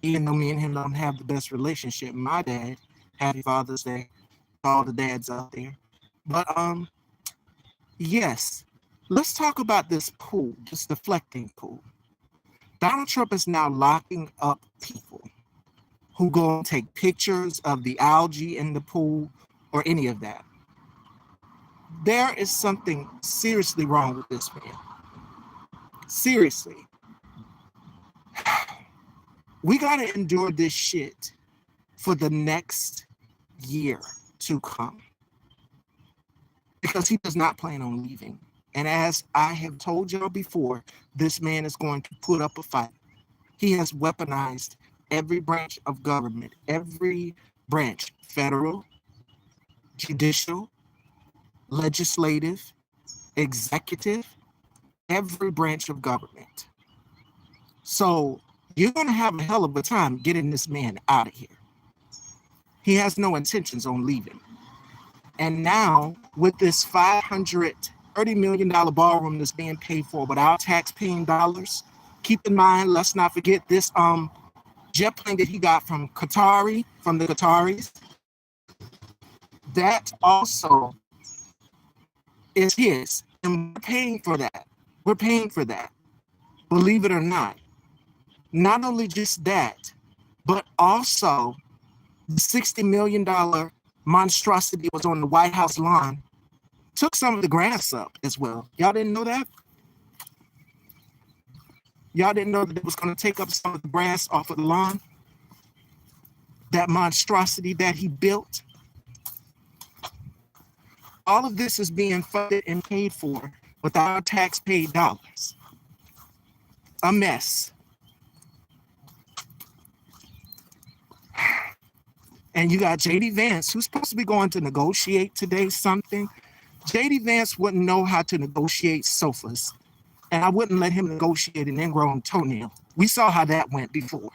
even though me and him don't have the best relationship. My dad, happy Father's Day to all the dads out there. But yes, let's talk about this pool, this deflecting pool. Donald Trump is now locking up people who go and take pictures of the algae in the pool or any of that. There is something seriously wrong with this man. Seriously. We got to endure this shit for the next year to come because he does not plan on leaving. And as I have told y'all before, this man is going to put up a fight. He has weaponized every branch of government, every branch, federal, judicial, legislative, executive, every branch of government. So you're going to have a hell of a time getting this man out of here. He has no intentions on leaving. And now with this $530 million ballroom that's being paid for without tax-paying dollars, keep in mind, let's not forget this jet plane that he got from the Qataris. That also is his. And we're paying for that. We're paying for that. Believe it or not. Not only just that, but also the $60 million monstrosity was on the White House lawn, took some of the grass up as well. Y'all didn't know that? Y'all didn't know that it was going to take up some of the grass off of the lawn? That monstrosity that he built? All of this is being funded and paid for with our tax-paid dollars. A mess. And you got J.D. Vance, who's supposed to be going to negotiate today something. J.D. Vance wouldn't know how to negotiate sofas. And I wouldn't let him negotiate an ingrown toenail. We saw how that went before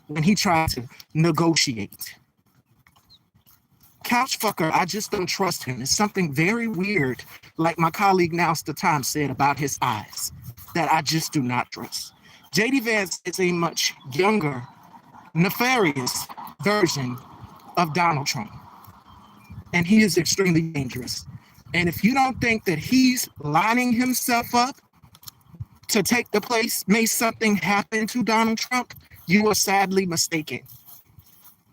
when he tried to negotiate. Couch fucker, I just don't trust him. It's something very weird, like my colleague Now's the Time said about his eyes, that I just do not trust. J.D. Vance is a much younger, nefarious version of Donald Trump. And he is extremely dangerous. And if you don't think that he's lining himself up to take the place, may something happen to Donald Trump, you are sadly mistaken.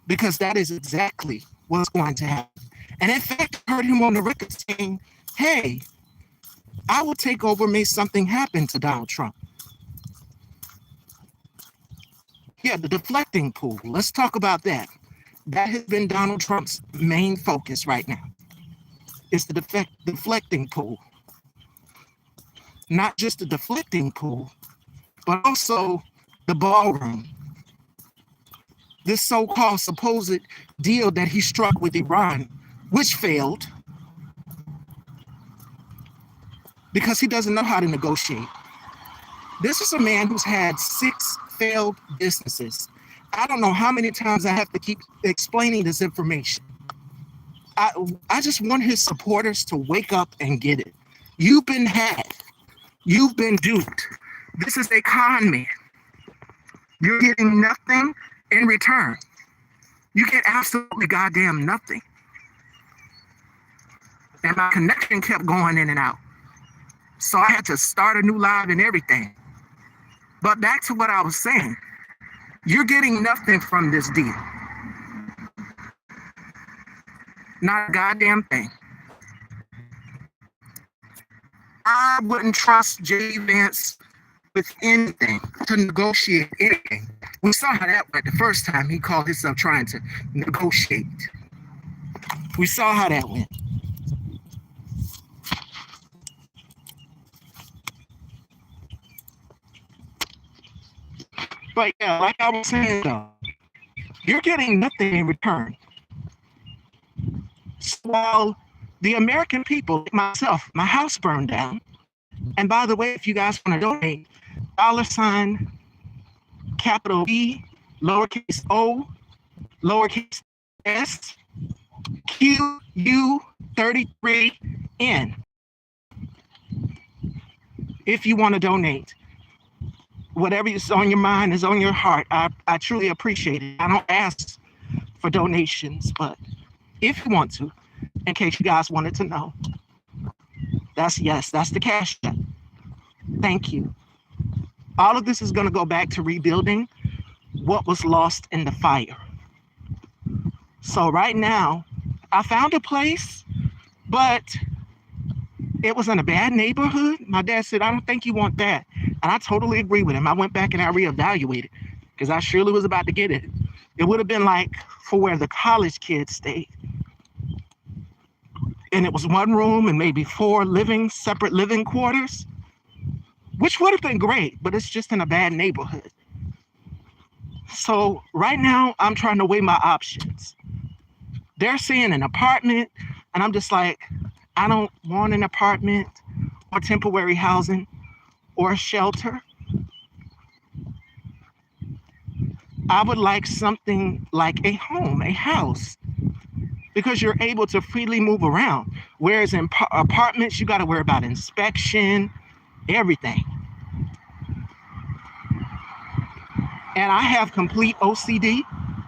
Because that is exactly what's going to happen. And in fact, I heard him on the record saying, hey, I will take over, may something happen to Donald Trump. Yeah, the deflecting pool. Let's talk about that. That has been Donald Trump's main focus right now. It's the deflecting pool. Not just the deflecting pool, but also the ballroom. This so-called supposed deal that he struck with Iran, which failed because he doesn't know how to negotiate. This is a man who's had 6 failed businesses. I don't know how many times I have to keep explaining this information. I just want his supporters to wake up and get it. You've been had. You've been duped. This is a con man. You're getting nothing in return. You get absolutely goddamn nothing. And my connection kept going in and out. So I had to start a new live and everything. But back to what I was saying. You're getting nothing from this deal. Not a goddamn thing. I wouldn't trust J.D. Vance with anything, to negotiate anything. We saw how that went the first time he called himself trying to negotiate. We saw how that went. But yeah, like I was saying though, you're getting nothing in return. So while the American people, like myself, my house burned down. And by the way, if you guys want to donate, $ capital B, lowercase o, lowercase s, QU33N. If you want to donate. Whatever is on your mind is on your heart. I truly appreciate it. I don't ask for donations, but if you want to, in case you guys wanted to know, that's the cash app. Thank you. All of this is going to go back to rebuilding what was lost in the fire. So right now, I found a place, but it was in a bad neighborhood. My dad said, I don't think you want that. And I totally agree with him. I went back and I reevaluated because I surely was about to get it. It would have been like for where the college kids stayed. And it was one room and maybe four separate living quarters, which would have been great, but it's just in a bad neighborhood. So right now I'm trying to weigh my options. They're saying an apartment, and I'm just like, I don't want an apartment or temporary housing or a shelter. I would like something like a home, a house, because you're able to freely move around. Whereas in apartments, you got to worry about inspection, everything. And I have complete OCD,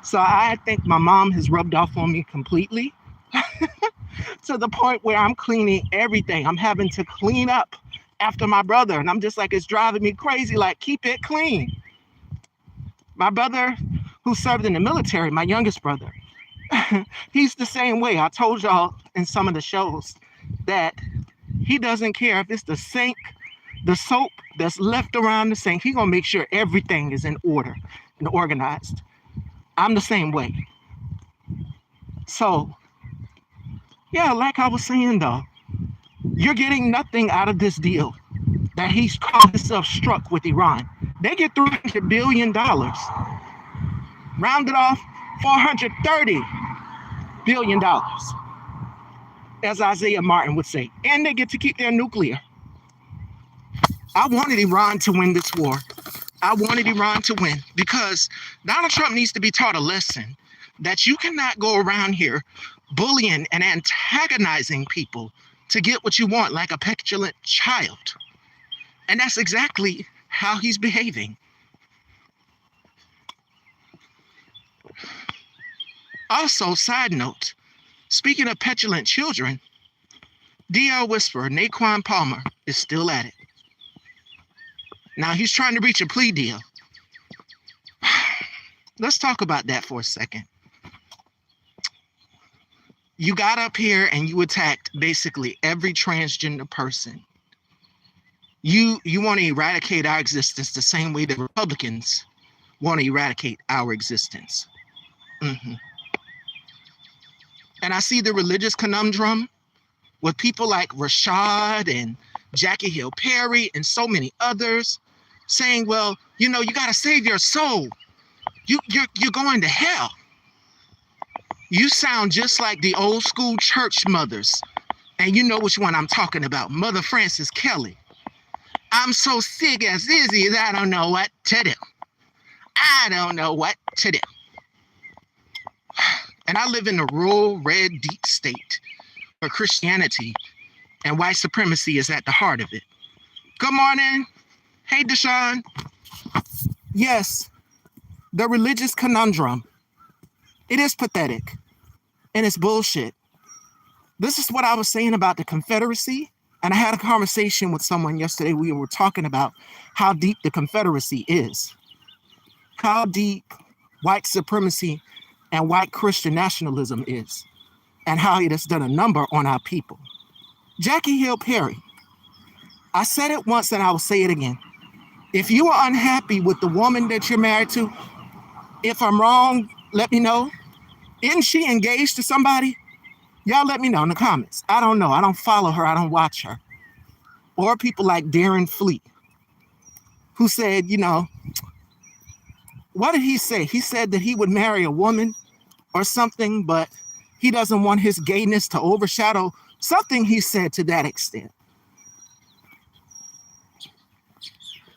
so I think my mom has rubbed off on me completely to the point where I'm cleaning everything. I'm having to clean up after my brother, and I'm just like, it's driving me crazy, like, keep it clean. My brother, who served in the military, my youngest brother, he's the same way. I told y'all in some of the shows that he doesn't care if it's the sink, the soap that's left around the sink. He gonna make sure everything is in order and organized. I'm the same way. So, yeah, like I was saying though, you're getting nothing out of this deal that he's called himself struck with Iran. They get $300 billion. Rounded off, $430 billion, as Isaiah Martin would say. And they get to keep their nuclear. I wanted Iran to win this war. I wanted Iran to win because Donald Trump needs to be taught a lesson that you cannot go around here bullying and antagonizing people to get what you want like a petulant child. And that's exactly how he's behaving. Also, side note, speaking of petulant children, DL Whisperer, Naquan Palmer, is still at it. Now, he's trying to reach a plea deal. Let's talk about that for a second. You got up here and you attacked basically every transgender person. You want to eradicate our existence the same way the Republicans want to eradicate our existence. And I see the religious conundrum with people like Rashad and Jackie Hill Perry and so many others saying, well, you know, you got to save your soul. You're going to hell. You sound just like the old school church mothers. And you know which one I'm talking about, Mother Frances Kelly. I'm so sick as Izzy that I don't know what to do. I don't know what to do. And I live in a rural, red, deep state where Christianity and white supremacy is at the heart of it. Good morning. Hey, Deshaun. Yes, the religious conundrum. It is pathetic and it's bullshit. This is what I was saying about the Confederacy. And I had a conversation with someone yesterday. We were talking about how deep the Confederacy is, how deep white supremacy and white Christian nationalism is, and how it has done a number on our people. Jackie Hill Perry, I said it once and I will say it again. If you are unhappy with the woman that you're married to, if I'm wrong, let me know. Isn't she engaged to somebody? Y'all let me know in the comments. I don't know. I don't follow her. I don't watch her. Or people like Darren Fleet, who said, you know, what did he say? He said that he would marry a woman or something, but he doesn't want his gayness to overshadow something he said to that extent.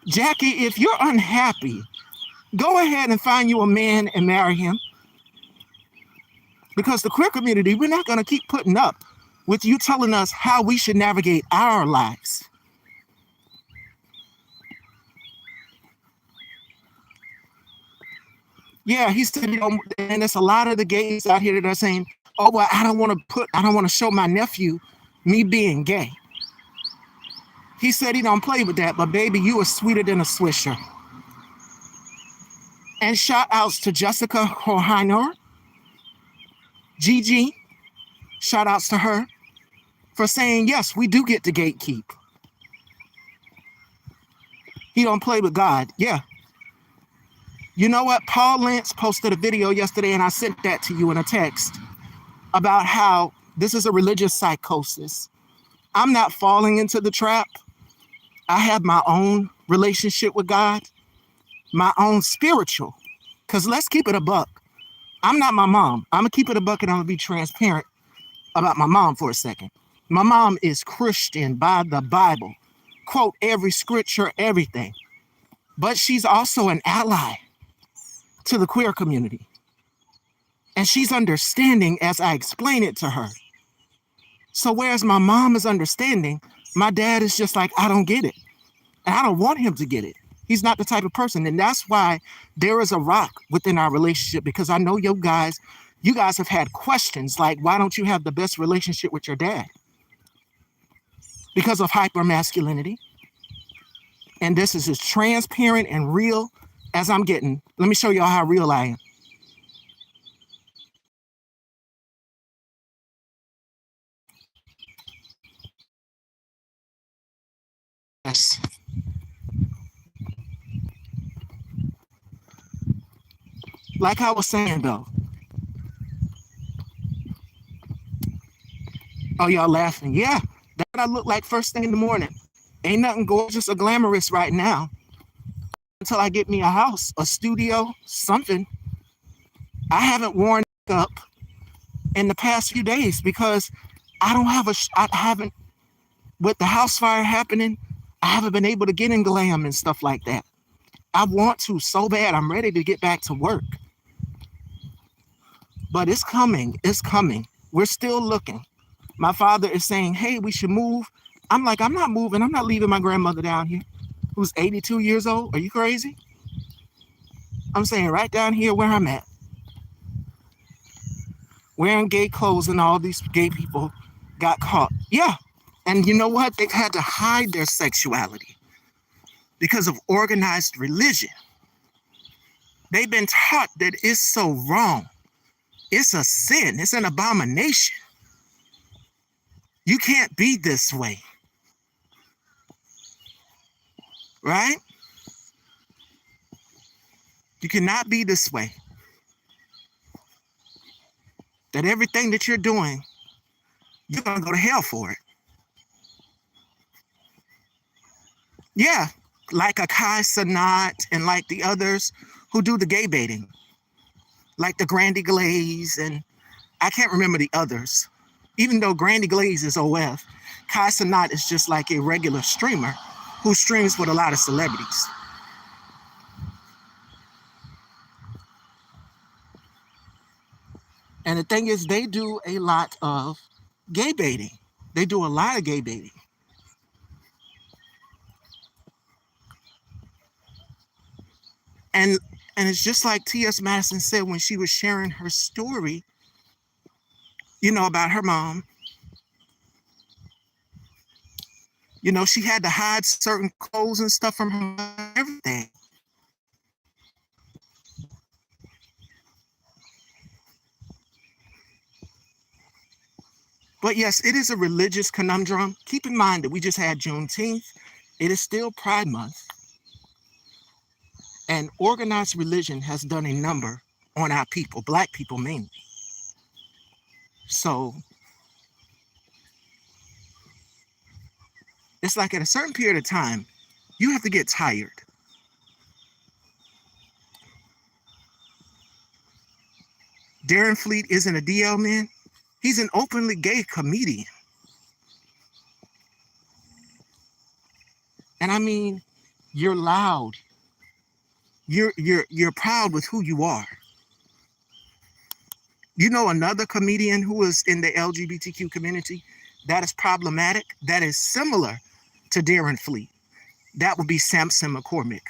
Jackie, if you're unhappy, go ahead and find you a man and marry him. Because the queer community, we're not going to keep putting up with you telling us how we should navigate our lives. Yeah, he said, and there's a lot of the gays out here that are saying, oh, well, I don't want to show my nephew me being gay. He said he don't play with that, but baby, you are sweeter than a Swisher. And shout outs to Jessica Hohiner, Gigi, shout outs to her for saying, yes, we do get to gatekeep. He don't play with God. Yeah. You know what? Paul Lentz posted a video yesterday, and I sent that to you in a text about how this is a religious psychosis. I'm not falling into the trap. I have my own relationship with God, my own spiritual. Because let's keep it a buck. I'm not my mom. I'm going to keep it a buck, and I'm going to be transparent about my mom for a second. My mom is Christian by the Bible. Quote every scripture, everything. But she's also an ally to the queer community. And she's understanding as I explain it to her. So whereas my mom is understanding, my dad is just like, I don't get it. And I don't want him to get it. He's not the type of person. And that's why there is a rock within our relationship, because I know you guys have had questions like, why don't you have the best relationship with your dad? Because of hypermasculinity. And this is as transparent and real as I'm getting. Let me show y'all how real I am. Yes. Like I was saying though. Oh, y'all laughing. Yeah, that's what I look like first thing in the morning. Ain't nothing gorgeous or glamorous right now until I get me a house, a studio, something. I haven't worn up in the past few days because I haven't, with the house fire happening, I haven't been able to get in glam and stuff like that. I want to so bad. I'm ready to get back to work. But it's coming. It's coming. We're still looking. My father is saying, hey, we should move. I'm like, I'm not moving. I'm not leaving my grandmother down here, who's 82 years old. Are you crazy? I'm saying right down here where I'm at, wearing gay clothes, and all these gay people got caught. Yeah. And you know what? They've had to hide their sexuality because of organized religion. They've been taught that it's so wrong. It's a sin. It's an abomination. You can't be this way. Right? You cannot be this way. That everything that you're doing, you're going to go to hell for it. Yeah, like Akai Sanat and like the others who do the gay baiting. Like the Grandy Glaze, and I can't remember the others. Even though Grandy Glaze is OF, Kai Sanat is just like a regular streamer who streams with a lot of celebrities. And the thing is, they do a lot of gay baiting. They do a lot of gay baiting. And it's just like T.S. Madison said when she was sharing her story, you know, about her mom. You know, she had to hide certain clothes and stuff from her, everything. But yes, it is a religious conundrum. Keep in mind that we just had Juneteenth. It is still Pride Month. And organized religion has done a number on our people, Black people mainly. So it's like at a certain period of time, you have to get tired. Darren Fleet isn't a DL man. He's an openly gay comedian. And I mean, you're loud. You're proud with who you are. You know another comedian who is in the LGBTQ community that is problematic, that is similar to Darren Fleet. That would be Samson McCormick.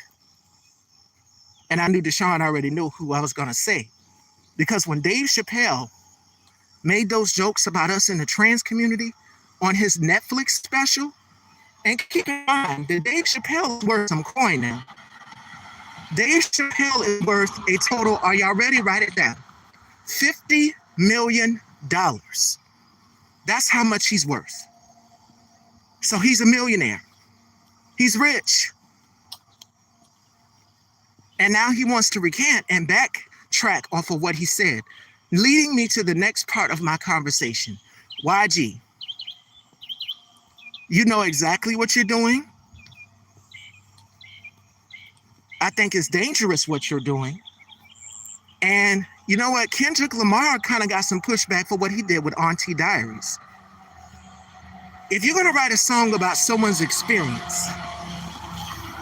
And I knew Deshaun already knew who I was going to say. Because when Dave Chappelle made those jokes about us in the trans community on his Netflix special, and keep in mind that Dave Chappelle is worth some coin now. Dave Chappelle is worth a total, are y'all ready? Write it down. $50 million. That's how much he's worth. So he's a millionaire. He's rich. And now he wants to recant and backtrack off of what he said, leading me to the next part of my conversation. YG, you know exactly what you're doing. I think it's dangerous what you're doing. And you know what? Kendrick Lamar kind of got some pushback for what he did with Auntie Diaries. If you're going to write a song about someone's experience,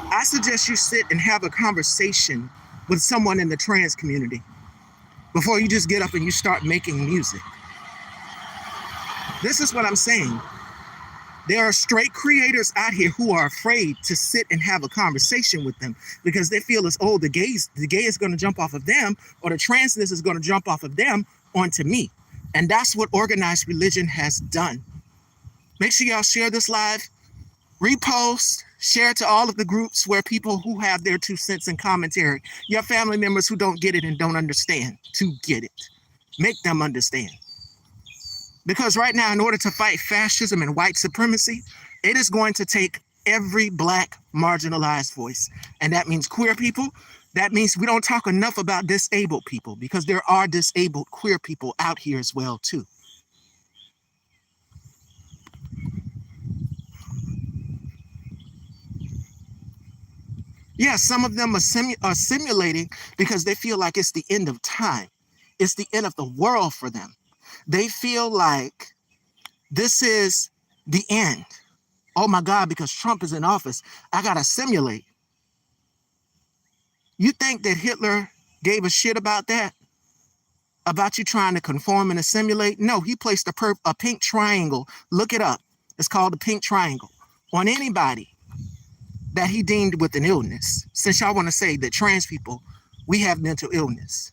I suggest you sit and have a conversation with someone in the trans community before you just get up and you start making music. This is what I'm saying. There are straight creators out here who are afraid to sit and have a conversation with them because they feel as, oh, the gay is going to jump off of them, or the transness is going to jump off of them onto me. And that's what organized religion has done. Make sure y'all share this live, repost, share it to all of the groups where people who have their 2 cents in commentary, your family members who don't get it and don't understand, to get it. Make them understand. Because right now, in order to fight fascism and white supremacy, it is going to take every Black marginalized voice. And that means queer people. That means we don't talk enough about disabled people, because there are disabled queer people out here as well, too. Yeah, some of them are simulating because they feel like it's the end of time. It's the end of the world for them. They feel like this is the end. Oh my God, because Trump is in office, I gotta simulate. You think that Hitler gave a shit about that? About you trying to conform and assimilate? No, he placed a pink triangle. Look it up. It's called the pink triangle on anybody that he deemed with an illness. Since y'all want to say that trans people, we have mental illness.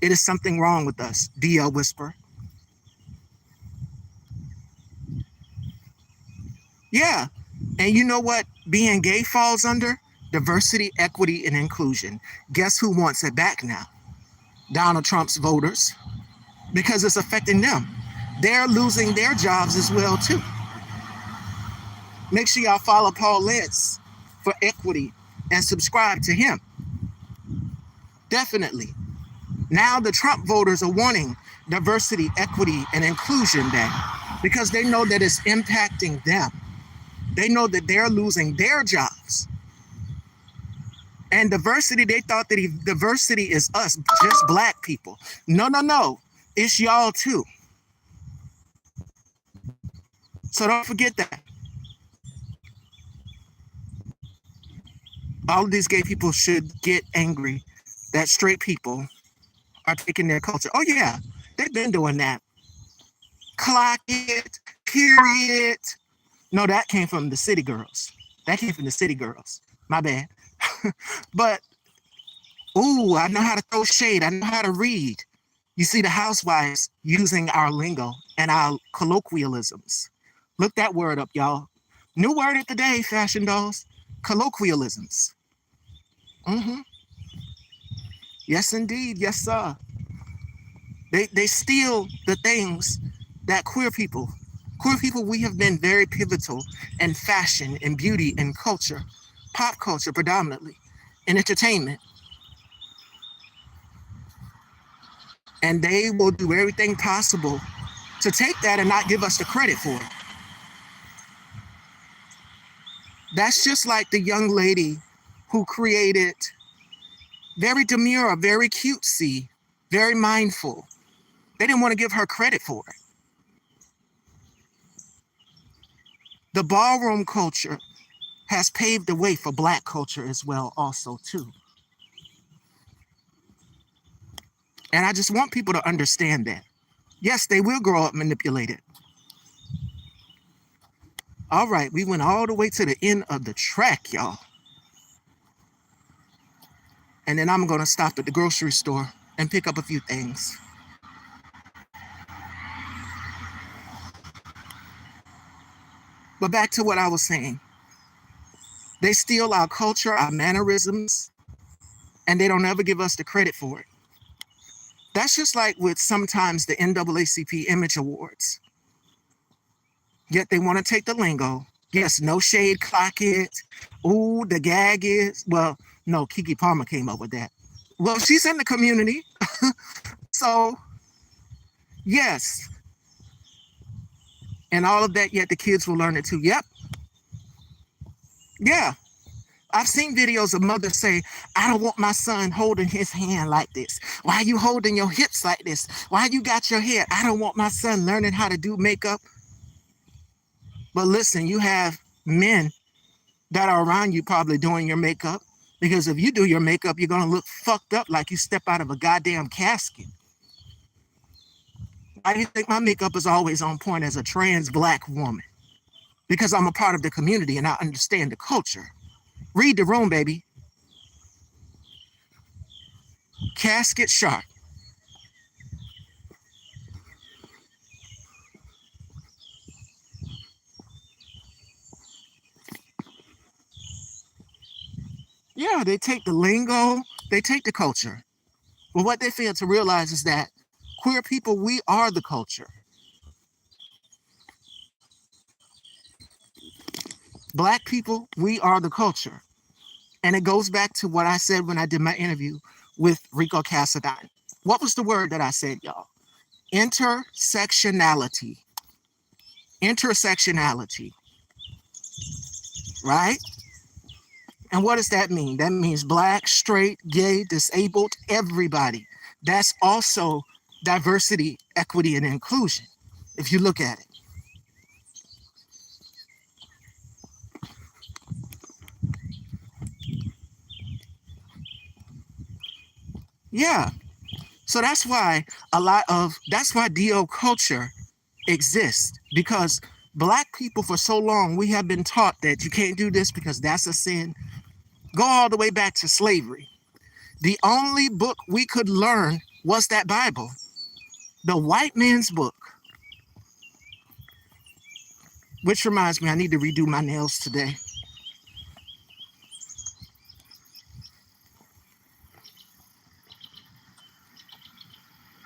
It is something wrong with us, DL Whisper. Yeah. And you know what being gay falls under? Diversity, equity, and inclusion. Guess who wants it back now? Donald Trump's voters. Because it's affecting them. They're losing their jobs as well, too. Make sure y'all follow Paul Lentz for equity and subscribe to him. Definitely. Now the Trump voters are wanting diversity, equity, and inclusion back because they know that it's impacting them. They know that they're losing their jobs. And diversity, they thought that diversity is us, just Black people. No, no, no. It's y'all too. So don't forget that. All of these gay people should get angry that straight people are taking their culture. Oh yeah, they've been doing that. Clock it, period. No, that came from the city girls. That came from the city girls. My bad. But, ooh, I know how to throw shade. I know how to read. You see the housewives using our lingo and our colloquialisms. Look that word up, y'all. New word of the day, fashion dolls. Colloquialisms. Yes, indeed. Yes, sir. They steal the things that queer people, we have been very pivotal in fashion and beauty and culture, pop culture predominantly, and entertainment. And they will do everything possible to take that and not give us the credit for it. That's just like the young lady who created very demure, very cutesy, very mindful. They didn't want to give her credit for it. The ballroom culture has paved the way for Black culture as well also too. And I just want people to understand that. Yes, they will grow up manipulated. All right, we went all the way to the end of the track, y'all. and then I'm going to stop at the grocery store and pick up a few things. But back to what I was saying. They steal our culture, our mannerisms, and they don't ever give us the credit for it. That's just like with sometimes the NAACP Image Awards. Yet they want to take the lingo. Yes, no shade, clock it. Ooh, the gag is, well, no, Keke Palmer came up with that. Well, she's in the community. So, yes. And all of that, yet the kids will learn it too. Yep. Yeah. I've seen videos of mothers say, I don't want my son holding his hand like this. Why are you holding your hips like this? Why you got your hair? I don't want my son learning how to do makeup. But listen, you have men that are around you probably doing your makeup. Because if you do your makeup, you're going to look fucked up like you step out of a goddamn casket. Why do you think my makeup is always on point as a trans Black woman? Because I'm a part of the community and I understand the culture. Read the room, baby. Casket sharp. Yeah, they take the lingo, they take the culture. But what they fail to realize is that queer people, we are the culture. Black people, we are the culture. And it goes back to what I said when I did my interview with Rico Cassadine. What was the word that I said, y'all? Intersectionality. Intersectionality. Right? And what does that mean? That means Black, straight, gay, disabled, everybody. That's also diversity, equity, and inclusion, if you look at it. Yeah. So that's why that's why DO culture exists, because Black people for so long, we have been taught that you can't do this because that's a sin. Go all the way back to slavery. The only book we could learn was that Bible, the white man's book. Which reminds me, I need to redo my nails today.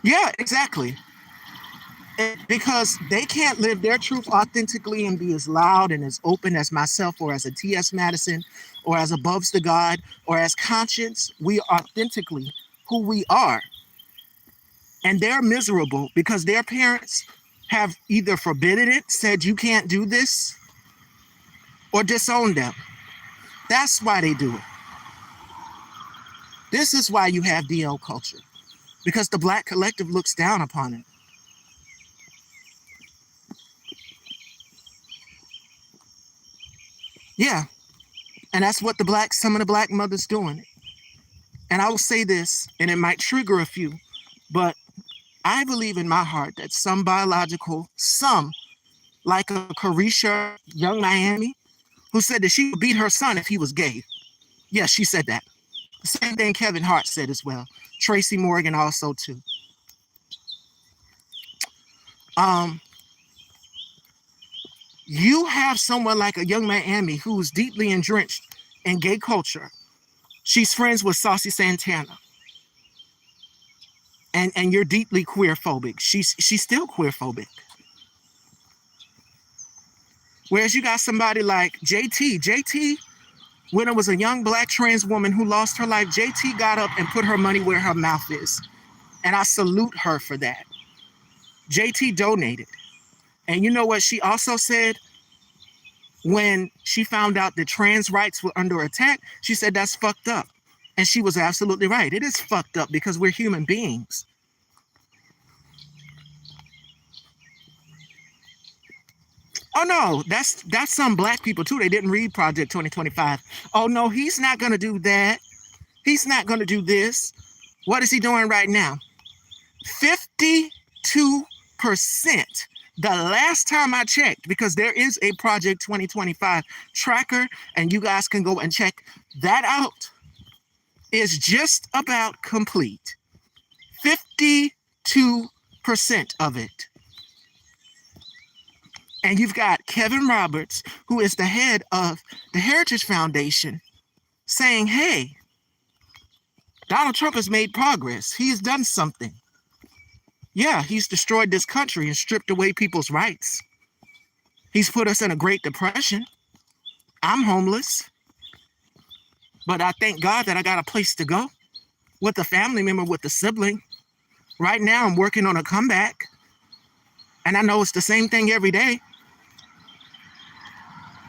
Yeah, exactly. Because they can't live their truth authentically and be as loud and as open as myself or as a T.S. Madison or as Above the God or as Conscience. We are authentically who we are. And they're miserable because their parents have either forbidden it, said you can't do this, or disowned them. That's why they do it. This is why you have DL culture, because the Black collective looks down upon it. Yeah, and that's what some of the Black mothers doing. And I will say this, and it might trigger a few, but I believe in my heart that some, like a Carisha Young Miami, who said that she would beat her son if he was gay. Yes, she said that. The same thing Kevin Hart said as well. Tracy Morgan also too. You have someone like a Young Miami who's deeply entrenched in gay culture. She's friends with Saucy Santana. And you're deeply queer phobic. She's still queer phobic. Whereas you got somebody like JT, when it was a young Black trans woman who lost her life, JT got up and put her money where her mouth is. And I salute her for that. JT donated. And you know what she also said? When she found out that trans rights were under attack, she said that's fucked up. And she was absolutely right. It is fucked up because we're human beings. Oh no, that's some Black people too. They didn't read Project 2025. Oh no, he's not gonna do that. He's not gonna do this. What is he doing right now? 52%. The last time I checked, because there is a Project 2025 tracker, and you guys can go and check that out. is just about complete. 52% of it. And you've got Kevin Roberts, who is the head of the Heritage Foundation, saying, hey, Donald Trump has made progress. He has done something. Yeah, he's destroyed this country and stripped away people's rights. He's put us in a Great Depression. I'm homeless. But I thank God that I got a place to go with a family member, with a sibling. Right now, I'm working on a comeback. And I know it's the same thing every day.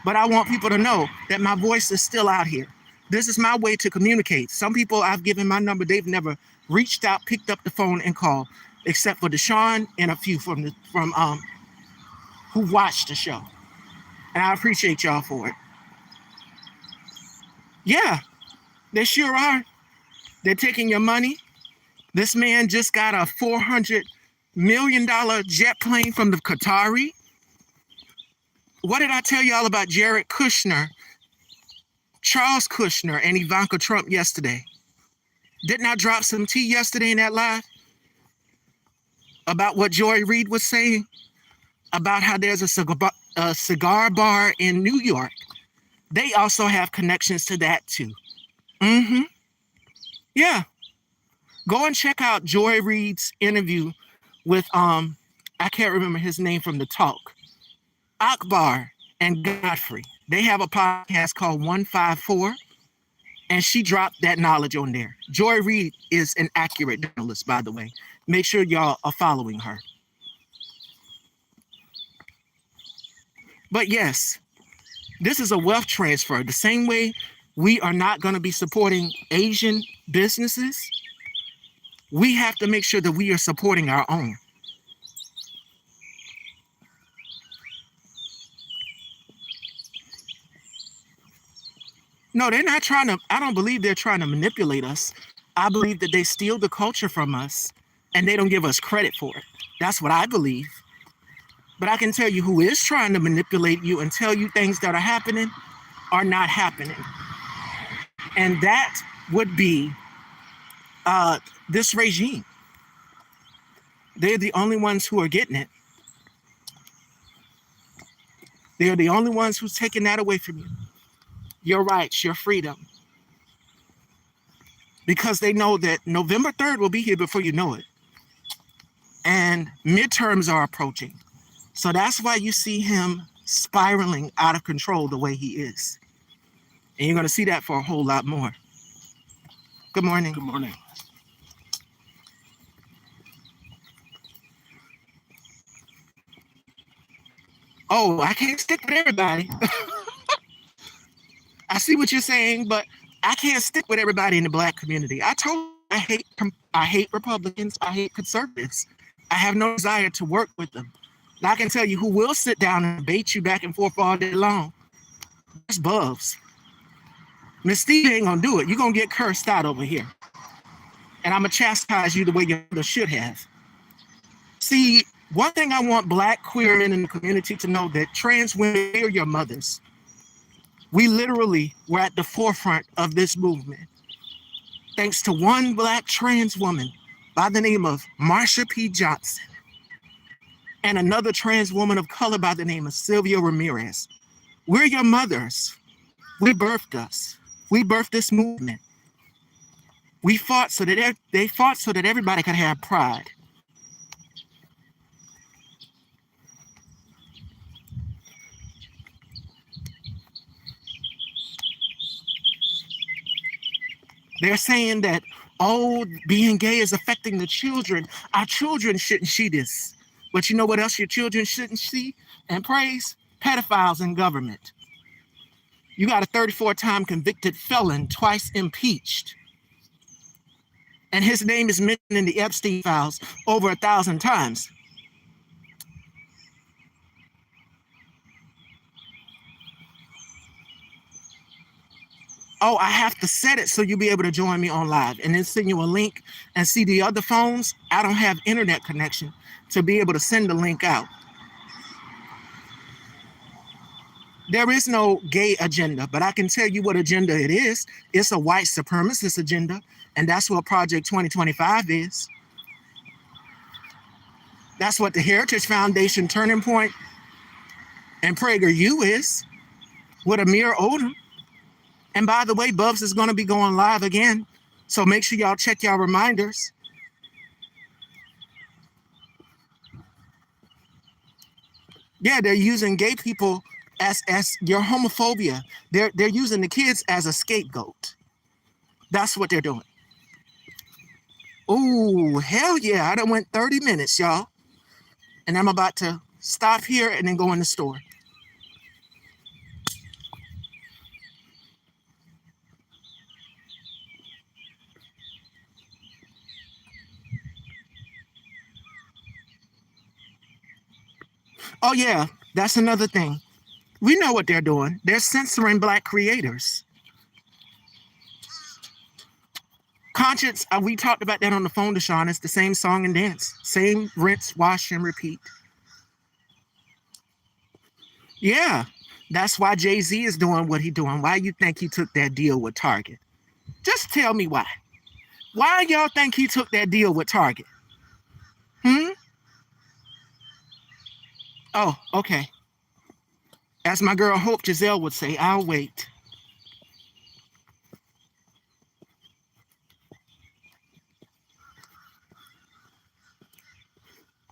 But I want people to know that my voice is still out here. This is my way to communicate. Some people I've given my number, they've never reached out, picked up the phone and called, except for Deshaun and a few from who watched the show. And I appreciate y'all for it. Yeah, they sure are. They're taking your money. This man just got a $400 million jet plane from the Qatari. What did I tell y'all about Jared Kushner, Charles Kushner, and Ivanka Trump yesterday? Didn't I drop some tea yesterday in that live about what Joy Reid was saying? About how there's a cigar bar in New York. They also have connections to that too. Yeah. Go and check out Joy Reid's interview with I can't remember his name from the talk. Akbar and Godfrey. They have a podcast called 154, and she dropped that knowledge on there. Joy Reid is an accurate journalist, by the way. Make sure y'all are following her. But yes, this is a wealth transfer. The same way we are not going to be supporting Asian businesses, we have to make sure that we are supporting our own. No, they're not trying to, I don't believe they're trying to manipulate us. I believe that they steal the culture from us and they don't give us credit for it. That's what I believe. But I can tell you who is trying to manipulate you and tell you things that are happening are not happening. And that would be this regime. They're the only ones who are getting it. They're the only ones who's taking that away from you. Your rights, your freedom. Because they know that November 3rd will be here before you know it. And midterms are approaching. So that's why you see him spiraling out of control the way he is. And you're going to see that for a whole lot more. Good morning. Good morning. Oh, I can't stick with everybody. I see what you're saying, but I can't stick with everybody in the Black community. I told you I hate Republicans. I hate conservatives. I have no desire to work with them. And I can tell you who will sit down and debate you back and forth all day long. It's Bubs. Miss Steve ain't gonna do it. You're gonna get cursed out over here. And I'm gonna chastise you the way your mother should have. See, one thing I want Black queer men in the community to know, that trans women are your mothers. We literally were at the forefront of this movement. Thanks to one Black trans woman by the name of Marsha P. Johnson and another trans woman of color by the name of Sylvia Ramirez. We're your mothers. We birthed us. We birthed this movement. We fought so that they fought so that everybody could have pride. They're saying that, oh, being gay is affecting the children. Our children shouldn't see this. But you know what else your children shouldn't see and praise? Pedophiles in government. You got a 34-time convicted felon, twice impeached. And his name is mentioned in the Epstein files over 1,000 times. Oh, I have to set it so you'll be able to join me on live and then send you a link and see the other phones. I don't have internet connection to be able to send the link out. There is no gay agenda, but I can tell you what agenda it is. It's a white supremacist agenda, and that's what Project 2025 is. That's what the Heritage Foundation Turning Point and PragerU is, with Amir Odom. And by the way, Bubs is going to be going live again, so make sure y'all check y'all reminders. Yeah, they're using gay people as your homophobia. They're using the kids as a scapegoat. That's what they're doing. Ooh, hell yeah. I done went 30 minutes, y'all. And I'm about to stop here and then go in the store. Oh yeah, that's another thing. We know what they're doing. They're censoring Black creators. Conscience, we talked about that on the phone, Deshaun. It's the same song and dance. Same rinse, wash, and repeat. Yeah, that's why Jay-Z is doing what he's doing. Why you think he took that deal with Target? Just tell me why. Why y'all think he took that deal with Target? Oh, okay. As my girl Hope Giselle would say, I'll wait.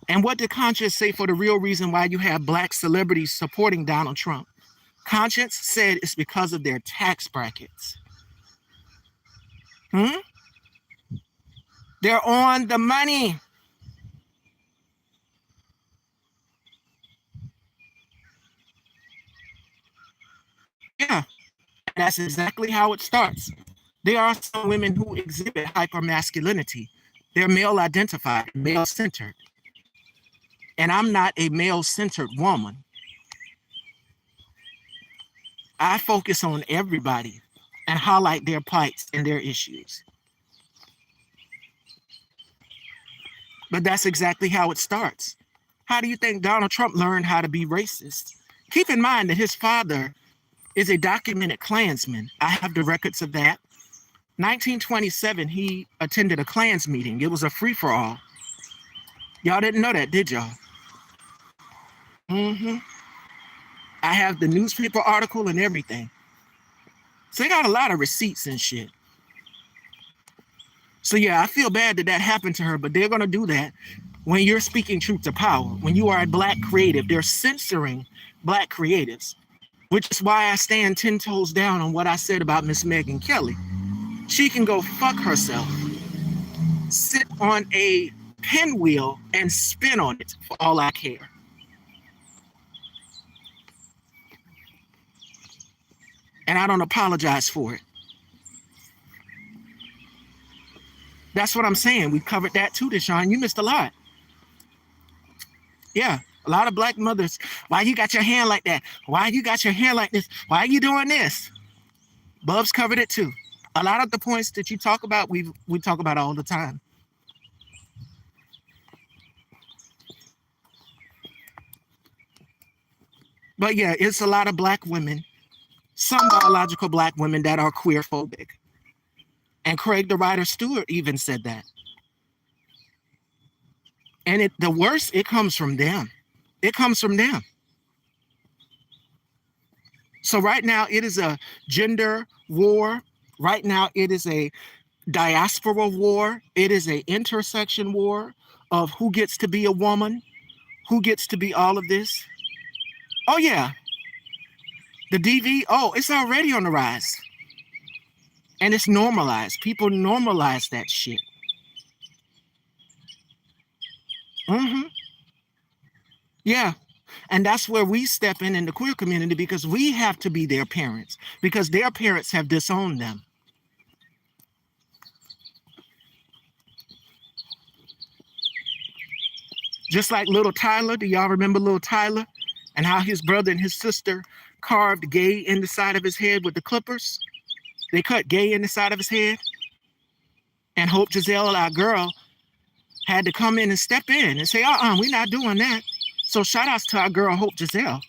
And what did Conscience say for the real reason why you have Black celebrities supporting Donald Trump? Conscience said it's because of their tax brackets. They're on the money. Yeah, that's exactly how it starts. There are some women who exhibit hypermasculinity. They're male identified, male centered. And I'm not a male centered woman. I focus on everybody and highlight their plights and their issues. But that's exactly how it starts. How do you think Donald Trump learned how to be racist? Keep in mind that his father is a documented Klansman. I have the records of that. 1927, he attended a Klans meeting. It was a free-for-all. Y'all didn't know that, did y'all? I have the newspaper article and everything. So they got a lot of receipts and shit. So yeah, I feel bad that that happened to her, but they're going to do that when you're speaking truth to power. When you are a Black creative, they're censoring Black creatives, which is why I stand 10 toes down on what I said about Miss Megyn Kelly. She can go fuck herself, sit on a pinwheel and spin on it for all I care. And I don't apologize for it. That's what I'm saying. We covered that too, Deshaun. You missed a lot. Yeah, a lot of Black mothers. Why you got your hand like that? Why you got your hair like this? Why are you doing this? Bubs covered it too. A lot of the points that you talk about, we talk about all the time. But yeah, it's a lot of Black women, some biological Black women that are queer phobic. And Craig the Writer Stewart even said that. And the worst, it comes from them. It comes from them. So right now, it is a gender war. Right now, it is a diaspora war. It is an intersection war of who gets to be a woman, who gets to be all of this. Oh, yeah. The DV, it's already on the rise. And it's normalized. People normalize that shit. Yeah. And that's where we step in the queer community, because we have to be their parents, because their parents have disowned them. Just like little Tyler. Do y'all remember little Tyler and how his brother and his sister carved gay in the side of his head with the clippers? They cut gay in the side of his head. And Hope Giselle, our girl, had to come in and step in and say, we're not doing that. So shout outs to our girl, Hope Giselle.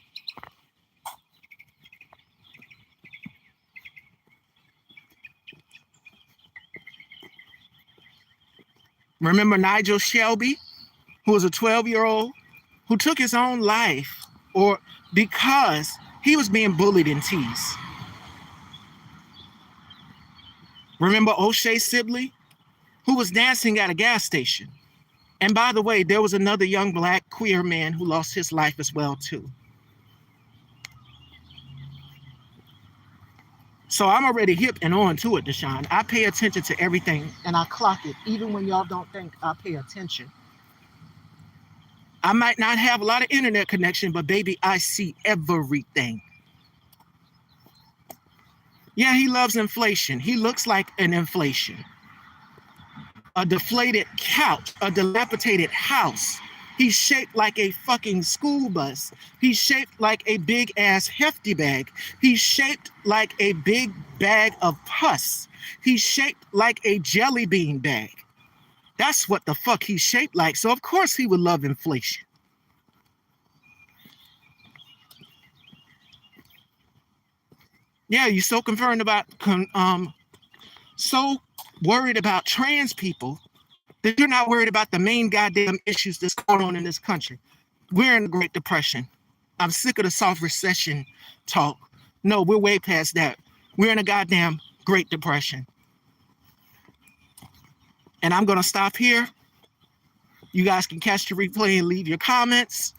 Remember Nigel Shelby, who was a 12-year-old who took his own life or because he was being bullied and teased. Remember O'Shea Sibley, who was dancing at a gas station. And by the way, there was another young black queer man who lost his life as well too. So I'm already hip and on to it, Deshaun. I pay attention to everything and I clock it, even when y'all don't think I pay attention. I might not have a lot of internet connection, but baby, I see everything. Yeah, he loves inflation. He looks like an inflation. A deflated couch, a dilapidated house. He's shaped like a fucking school bus. He's shaped like a big ass hefty bag. He's shaped like a big bag of pus. He's shaped like a jelly bean bag. That's what the fuck he's shaped like. So of course he would love inflation. Yeah, you're so concerned about, so worried about trans people that you're not worried about the main goddamn issues that's going on in this country. We're in the Great Depression. I'm sick of the soft recession talk. No, we're way past that. We're in a goddamn Great Depression. And I'm going to stop here. You guys can catch the replay and leave your comments.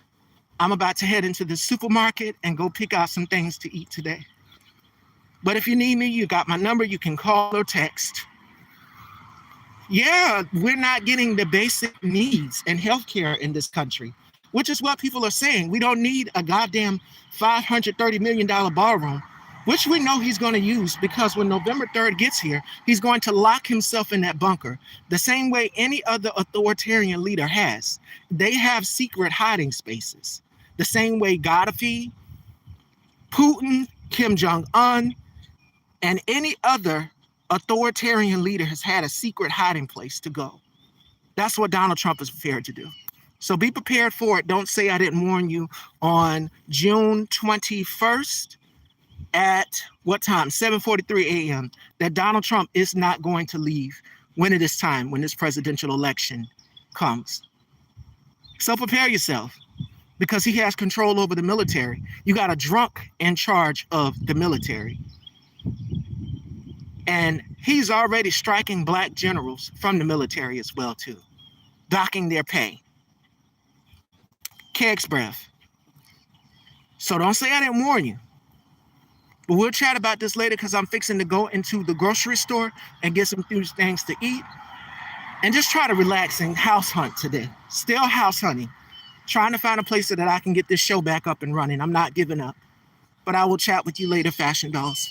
I'm about to head into the supermarket and go pick out some things to eat today. But if you need me, you got my number. You can call or text. Yeah, we're not getting the basic needs in healthcare in this country, which is what people are saying. We don't need a goddamn $530 million ballroom, which we know he's going to use because when November 3rd gets here, he's going to lock himself in that bunker the same way any other authoritarian leader has. They have secret hiding spaces, the same way Gaddafi, Putin, Kim Jong-un, and any other authoritarian leader has had a secret hiding place to go. That's what Donald Trump is prepared to do. So be prepared for it. Don't say I didn't warn you. On June 21st at what time? 7:43 a.m. that Donald Trump is not going to leave when it is time, when this presidential election comes. So prepare yourself because he has control over the military. You got a drunk in charge of the military. And he's already striking black generals from the military as well, too, docking their pay. Keg's breath. So don't say I didn't warn you. But we'll chat about this later because I'm fixing to go into the grocery store and get some things to eat and just try to relax and house hunt today. Still house hunting. Trying to find a place so that I can get this show back up and running. I'm not giving up. But I will chat with you later, fashion dolls.